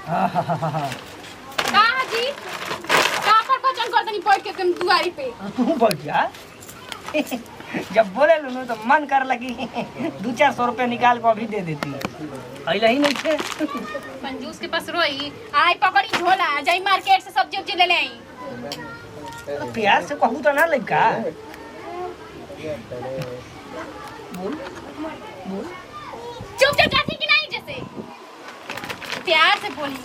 कहाँ जी कहाँ पर भजन करते नहीं बैठ के तुम दुआरी पे तू बैठ जा। जब बोले लो तो मन कर लगी 200-400 रुपए निकाल को अभी दे देती। अइला ही नहीं थे। कंजूस के पास रोई आई पकड़ी झोला जाई मार्केट से सब्जी उब्जी ले ले आई। प्यार से कहूँ तो ना लड़का। बोल बोल। चुप जाती कि नहीं जैसे प्यार से बोली।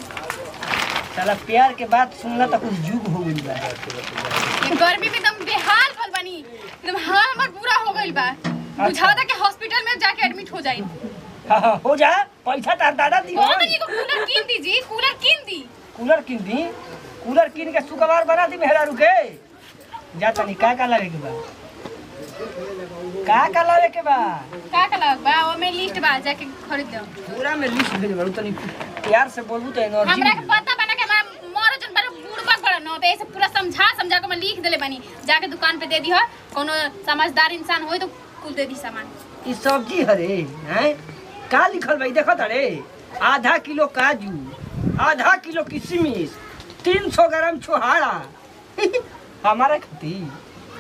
साला प्यार के बात सुनना तो कुछ जुग हो गई बा। ये गर्मी में एकदम बेहाल भल बनी एकदम हाल हमर पूरा हो गइल बा। बुझाता कि हॉस्पिटल में जाके एडमिट हो जाई। हाँ हो जा। पैसा तार दादा दी। वो तो को कूलर कीन दी जी कूलर कीन दी। कूलर कीन दी। कूलर कीन के सुकवार बना दी मेहरा रुके। जा तनी का लागे के बा। का लागे के बा। का लग बा वो में लिस्ट बा जाके खरीद दो। पूरा में लिस्ट भेज बड़ू तनी प्यार से बोलबू तो एनर्जी। हमरा के पता बना के हमारा मोर जन बड़ा बुड़बक बड़ा न तो ऐसे पूरा समझा के मैं लिख देले बनी जाके दुकान पे दे दी हो कोनो समझदार इंसान होई तो कुल दे दी सामान। ई सब्जी हरे हैं का लिखल भाई देखो तड़े आधा किलो काजू आधा किलो किशमिश 300 ग्राम छोहाड़ा हमारा खाती।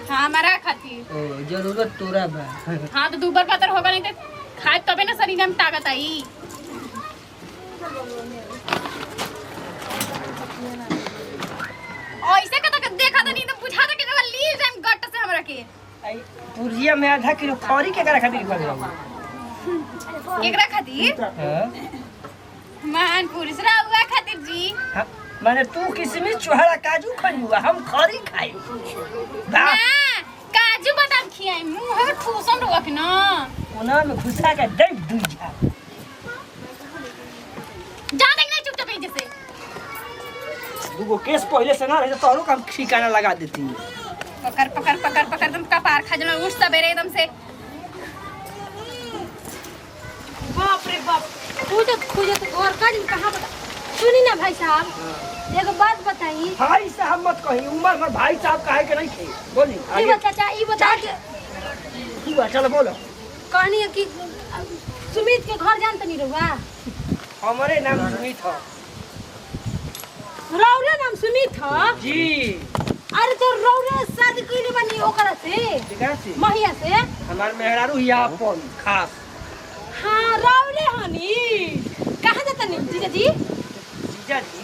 हाँ हमारा खातिर ओ जरूरत तोरा बा। हाँ तो दूबर पातर होगा नहीं तो खाए तबे ना शरीर में ताकत आई। ऐसे का तक देखा तो नहीं तो बुझा था कि जब ली जाए गट से हमरा के आई पुरजिया में आधा किलो खौरी के करा खातिर कर रहा केकरा खातिर हां मान पुरुष रहुआ खातिर जी। माने तू किशमिश छोहाड़ा काजू खइबू हम खौरी खाई। ना काजू बादाम खियाई मुंह में ठूसन रख ना ओना में घुसा के दे दू जा देख नहीं चुपचाप जैसे दूगो केस पहले से ना रहे तो तोरो काम ठिकाना लगा देती। पकड़ तुम कपार खजना उठ सवेरे एकदम से। बाप रे बाप खोजत और का दिन कहां बता सुनी ना भाई साहब एगो बात बताई। भाई साहब मत कही उम्र में भाई साहब काहे के नहीं थे बोली ई बता चाचा ई बता तू चल बोलो। कहनी है कि सुमित के घर जानत नहीं रहुआ हमारे नाम सुमित है रौरे नाम सुमित ह जी। अरे तो रौरे शादी कइले बानी ओकरा से ठीक है सी महिया से हमार मेहरारू हिया अपन खास। हां रौरे हनी कहां जाता नहीं जीजा जी जीजा जी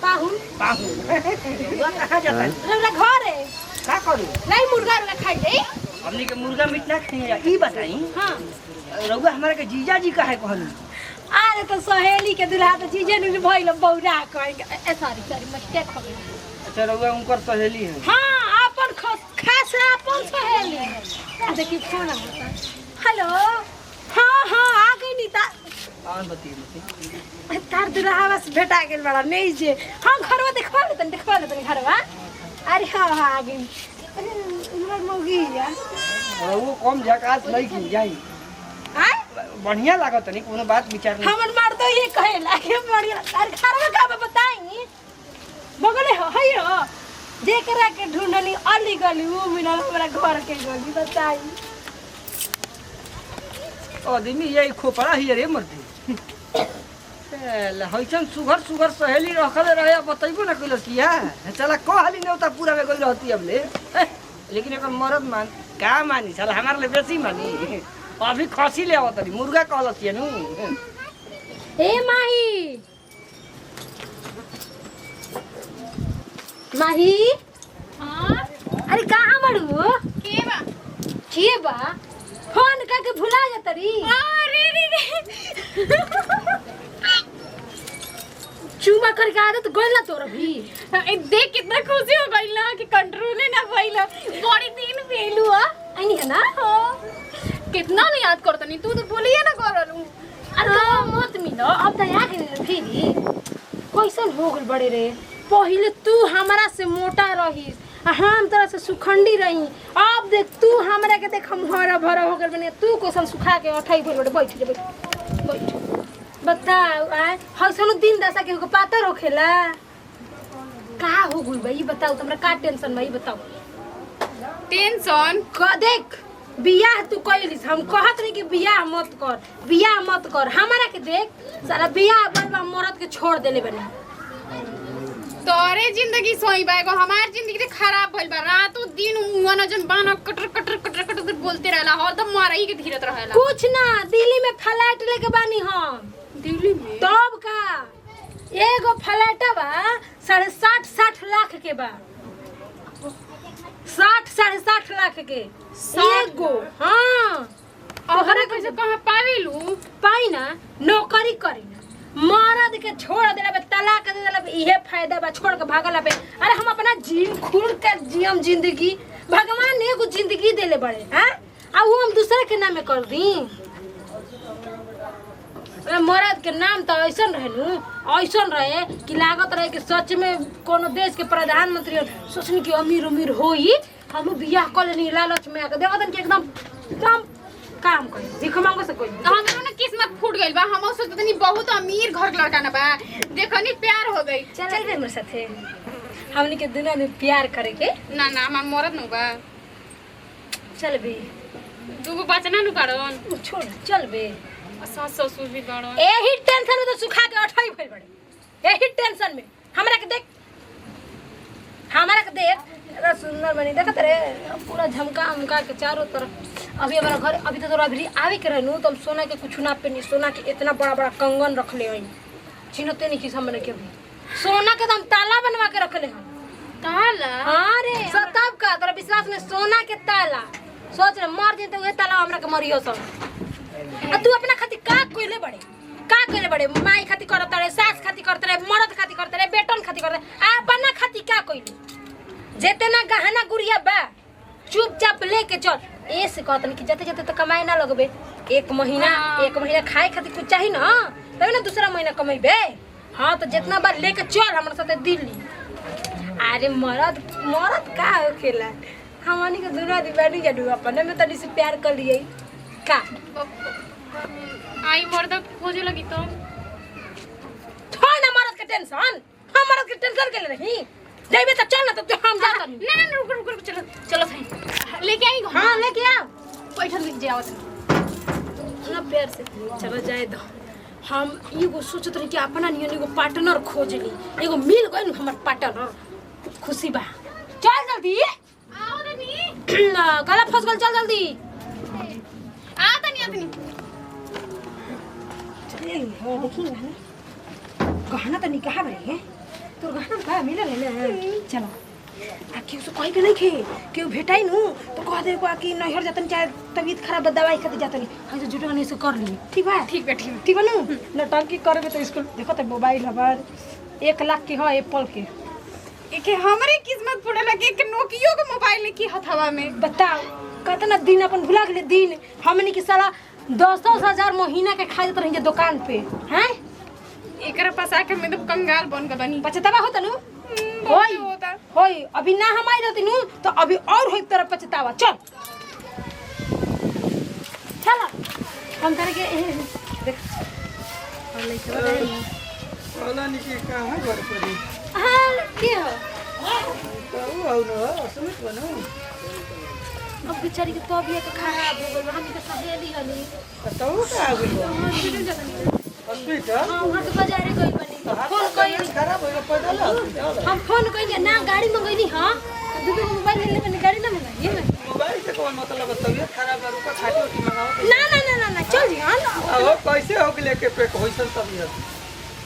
पाहुन बाहू वो कहां जाता है रौरा घर है का करू नहीं मुर्गा वाला खाई दे हमनी के मुर्गा मीट ना खाएंगे ई बताई। हां रउआ हमारे के जीजा जी काहे कहनी। अरे तो सहेली के दुल्हा तो जीजे नु भइल बौरा कहेंगे सॉरी मिस्टेक हो गई। अच्छा रउआ उनकर सहेली है। हाँ अपन खास अपन सहेली देखिए फोन आता हेलो हाँ हाँ आ गई नीता कौन बतिए तार दुल्हा बस भेटा गेल बड़ा नहीं जे हम घरवा देखवा लेतन घरवा। अरे हाँ हाँ आ गई अरे हमर मौगी है वो कम झकास नहीं की जाई हां बढ़िया लागत नहीं कोनो बात विचार नहीं। हमन मार तो ये कहे लागे बढ़िया अरे घरवा का बताई बगले हो जेकरा के ढूंढनी अली गली वो मिलल हमरा घर के गली बताई। आदमी यही खोपड़ा ही रे मर्दी हईसन सुगर सहेली रखल रहे बतैबो ना कइलस किया चला कहली नेवता पूरा में गई रहती अब ले लेकिन एकर मरद मान का मानी साला हमार ले बेसी मानी अभी खसी ले आवत री मुर्गा कहलस नु ए माही माही हां अरे कहां बड़ू के बा फोन करके भुला जातरी। अरे रे चुमा करके आदत गइला तोर भी देख कितना खुशी हो गइल ना कि कंट्रोल ना भइल बड़ी दिन भेलू आनी है ना कितना नहीं याद करतनी तू तो भूलिए ना करलू। अरे तो मत मिलो अब तो याद नहीं फिरी कैसन हो गल बड़े रे पहले तू हमरा से मोटा रहीस हम तरह से सुखंडी रही अब देख तू हमरा के देख हम हरा भरा हो गल बने तू कैसन सुखा के अठाई भइल बड़े बैठ बताओ आय हइसन दिन दशा के पातर होखेला का हो गइल बा ई बताओ हमरा का टेंशन बा ई बताओ टेंशन का देख बियाह तू कइलिस हम कहत नहीं कि बियाह मत कर हमारा के देख सारा बियाह बलबा मरद के छोड़ देले बने तोरे जिंदगी सोई बा एगो हमार जिंदगी तो खराब भइल बा रातों दिन मुंह जन बान कटर कटर कटर कटर बोलते रहला हरदम मारही के धीरत रहेला कुछ ना दिल्ली में फ्लैट लेके बानी हम दिल्ली में तब का एगो फ्लैट बा 60 लाख के बा 60 लाख के एगो हाँ तोहरा कैसे कहां पावेलू पाई ना नौकरी करी ना मर्द के छोड़ देला बे तलाक दे देला बे इहे फायदा बा छोड़ के भागला बे अरे हम अपना जीव खुल के जियम जिंदगी भगवान ने एगो जिंदगी देले बड़े हैं आ वो हम दूसरे के नाम में कर दी अरे मर्द के नाम तो ऐसन रहे नु ऐसन रहे कि लागत रहे कि सच में कोनो देश के प्रधानमंत्री सोचनी कि अमीर होई हम बियाह कर लेनी लालच में आके देखतन कि एकदम काम कर भीख मांगो से कोई हमरो ना किस्मत फूट गइल बा हम सोचतनी बहुत अमीर घर के लड़का ना बा देखनी प्यार हो गई चल रे मेरे साथे हमनी के दुनिया में प्यार करे के ना हमार मरद न बा चल बे दूगो बचना नु करन छोड़ चल बे सास ससुर भी करन एही टेंशन में तो सुखा के अठाई भइल बड़े एही टेंशन में हमरा के देख इतना सुंदर बनी देखत रे पूरा झमका हमका के चारों तरफ अभी हमारा घर अभी तो अभी आवे के रहनु तो हम सोना के कुछ ना पे नहीं सोना के इतना बड़ा बड़ा कंगन रख ले हई चिन्हते नहीं कि हमने के भी सोना के हम ताला बनवा के रख ले हम ताला हां रे सब का तोरा विश्वास में सोना के ताला सोच रे मर जे तो ताला हमरा के मरियो सब आ तू अपना खातिर का कोइले बड़े माई खातिर करत रे सास खातिर करत रे मर्द खातिर करत रे बेटन खातिर करत आ अपना खातिर का कोइले जेतना गहना गुड़िया बा चुपचाप लेके चल ऐसे कहतन कि जते जते तो कमाए ना लगबे एक महीना खाए खातिर कुछ चाहिए ना तब ना दूसरा महीना कमेबे हाँ तो जितना बार लेके चल हमारे साथे दिल्ली अरे मर्द का होखेला हमनी के दुनिया दीवानी जडू अपने में तनी से प्यार कर लिए का आई मर्द खोजे लगी तो छोड़ ना मर्द के टेंशन हम मर्द के टेंशन के ले रही देबे तो चल ना तो हम जाता नहीं ना रुक चलो सही लेके आई हां लेके आ पैसा लेके जाओ ना प्यार से चलो जाए दो हम एगो सोचत रही कि अपना नियन एगो पार्टनर खोज ली एगो मिल गइल हमर पार्टनर खुशी बा चल जल्दी आओ तनी ना गला फंस गल चल जल्दी आ तनी चल हां देखी ना गहना तनी कहां बरे है तो गहना का मिलल है ना चलो आ क्यों सो कोई के नहीं खे क्यों भेटाई नु तो कह दे को कि नहर जतन चाहे तबीयत खराब दवाई खाते जातनी हां जो जुटवा नहीं से कर ली ठीक बा नु नटंकी करबे तो स्कूल देखो तो मोबाइल हमार 1 लाख के है एप्पल के एके हमरे किस्मत पड़े लगे कि नोकियो के मोबाइल की हथवा में बताओ कितना दिन अपन भुला गेले दिन हमनी के साला 10-10 हजार महीना के खा जात रही दुकान पे हैं एकरा पास आके मैं तो कंगाल बन के बनी पछतावा होता नु होई अभी ना हम आई रहती नु तो अभी और होई तरफ पछतावा चल हम करे के देख और लेके वाला निके कहां घर पड़ी हां के हो तो आउ न समझ बनो अब बेचारी के तबीयत खराब हो गइल हम के सहेली हली तो का आ गइल हॉस्पिटल हां वहां तो बाजारे गइल बनी फोन कइल खराब हो पैदल हम फोन कइल ना गाड़ी मंगइनी हां दूगो मोबाइल ले बनी गाड़ी ना मंगाई है मोबाइल से कौन मतलब तबीयत खराब है रुका छाती उठी मंगाओ ना चल जी हां अब कैसे हो गेले के पे होइसन तबीयत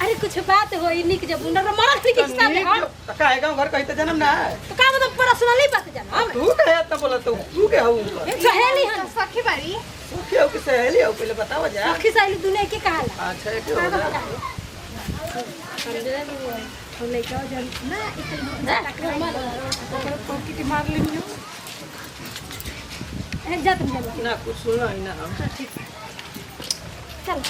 अरे कुछ बात होई निक जब उनर मरत थी के हिसाब है हां तो का गांव घर कहिते जन्म ना है तो का मतलब पर्सनली बात जाना तू कहे त बोला तू के हऊ सहेली हन सखी बारी तू के हो कि सहेली हो पहले बतावा जा सखी सहेली दुनिया के कहाला अच्छा एक हो हम लेके आओ जन ना इतना टकरा मार पॉकेट मार लेनी ए जा तुम जा ना कुछ सुनो ही ना हम चल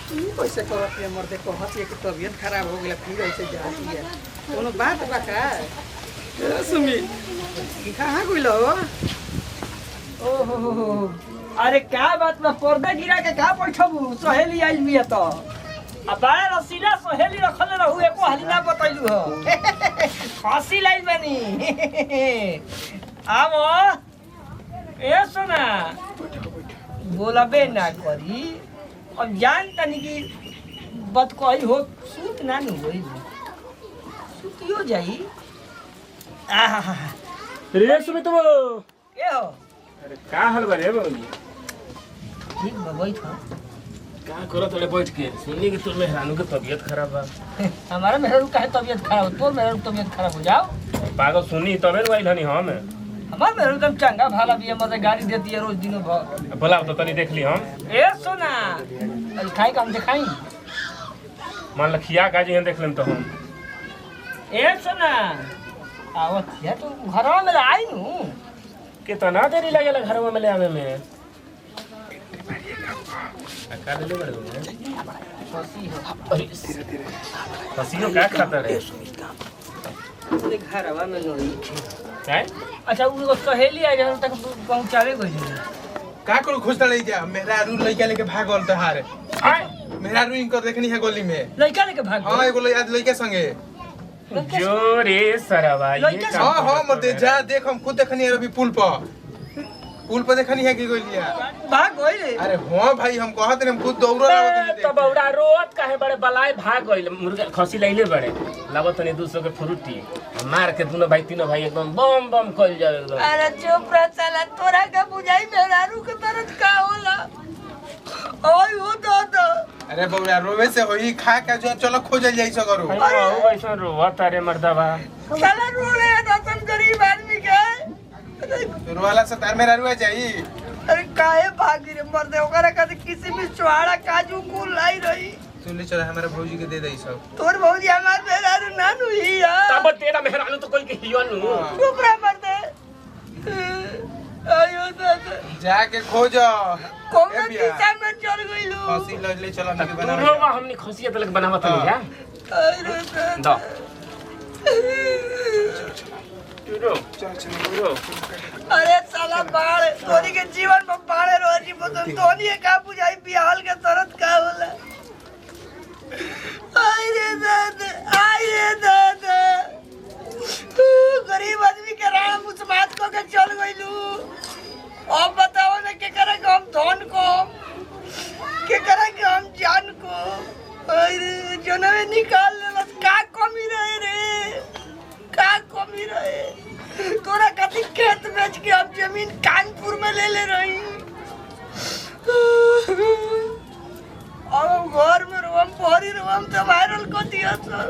तू कैसे करत है मर्दे को हंसी के तबीयत खराब हो गेला फिर ऐसे जाती है कोनो बात बा का सुमी कहां गइलो ओहो अरे क्या बात बा पर्दा गिरा के का बैठबू सहेली आइल बिया तो अब बड़ा रसीला सहेली रखले रहू एको हाली ना बतैलू हो हंसी लाइल बनी आवो ए सुना बोलबे ना करी अब जान तनी की बात कही हो सूत ना नु होई सूतियो जाई आहा रे सुमित वो के हो अरे का हाल बा रे बबली ठीक बा बैठ का करो तोड़े बैठ के सुननी कि तोर मेहरानू के तबीयत खराब बा हमारा मेहरारू काहे तबीयत खराब हो तोर मेहरारू तबीयत खराब हो जाओ पागल सुननी तबे न वाइल हनी हम हमार मेहरारू एकदम चंगा भाला भी मते गाड़ी देती है रोज दिनों भर बोलाओ तो तनी देख ली हम ए सुना अरे खाई काम दिखाई मान लखिया का जी देख लेम तो हम ए सुना आवत या तो घरवा में आई नु कितना देरी लगेला घरवा में ले आवे में का ले बड़े हो फसी हो अरे फसियो का खाता रे पूरे घरवा में नहीं काय अच्छा वो सहेली आ जहाँ तक पहुँचावे गई का करू खोजता नहीं जा मेहरारू लइका लेके भागल तहार आय मेहरारू इनकर देखनी है गली में लड़का लेके भाग हां एगो आज लइका संगे जो रे सरवा ये लइका काम हां हां करता मत जा देख हम खुद देखनी है अभी पुल पर देखनी है कि गोलिया भाग गई रे अरे हां भाई हम कहत हम खुद दौड़ रहा तब बौड़ा रोत काहे बड़े बलाय भाग गइल मुर्गा खसी लइले बड़े लागत तनी 200 के फ्रूटी मार के दोनों भाई तीनों भाई एकदम बम बम कइल जावे एकदम अरे चुप रह साला तोरा का बुझाई मेहरारू के तरह का होला ओए हो दादा अरे बौआ रोवे से होई खा के जो चलो खोजल जाई सगरो अरे वैसा रोवत अरे मर्दवा साला रो रहे हैं दसन गरीब आदमी के रोवाला से तार मेहरारू आ जाई अरे काहे भागी रे मर्दे ओकरा का किसी भी चुहाड़ा काजू को लाई रही सुन ले चला हमारे भौजी के दे दई सब तोर भौजी हमार मेहरारू नानू ही है तब तेरा मेहरानू तो कोई के हियो नु चुप रह मर्दे आयो दादा जाके खोज कौन दिशा में चल गई लो खसी ले चला ना के तू बना रोवा हमनी खसियत लग बनावत नहीं क्या अरे दो चल चल अरे साला बाढ़ तोनी के जीवन में बाढ़ रोजी बदल तोनी का बुझाई बिहाल के तरत का होला आई रे दादा तू गरीब आदमी के राह मुसमात को के चल गइलू अब बताओ ना के करे के हम धन को के करे के हम जान को अरे जनवे निकाल ले का कमी रहे रे का कमी रहे तोरा कथी खेत बेच के अब जमीन कानपुर में ले रही अब घर में रोम भरी रोम तो वायरल कर दिया सर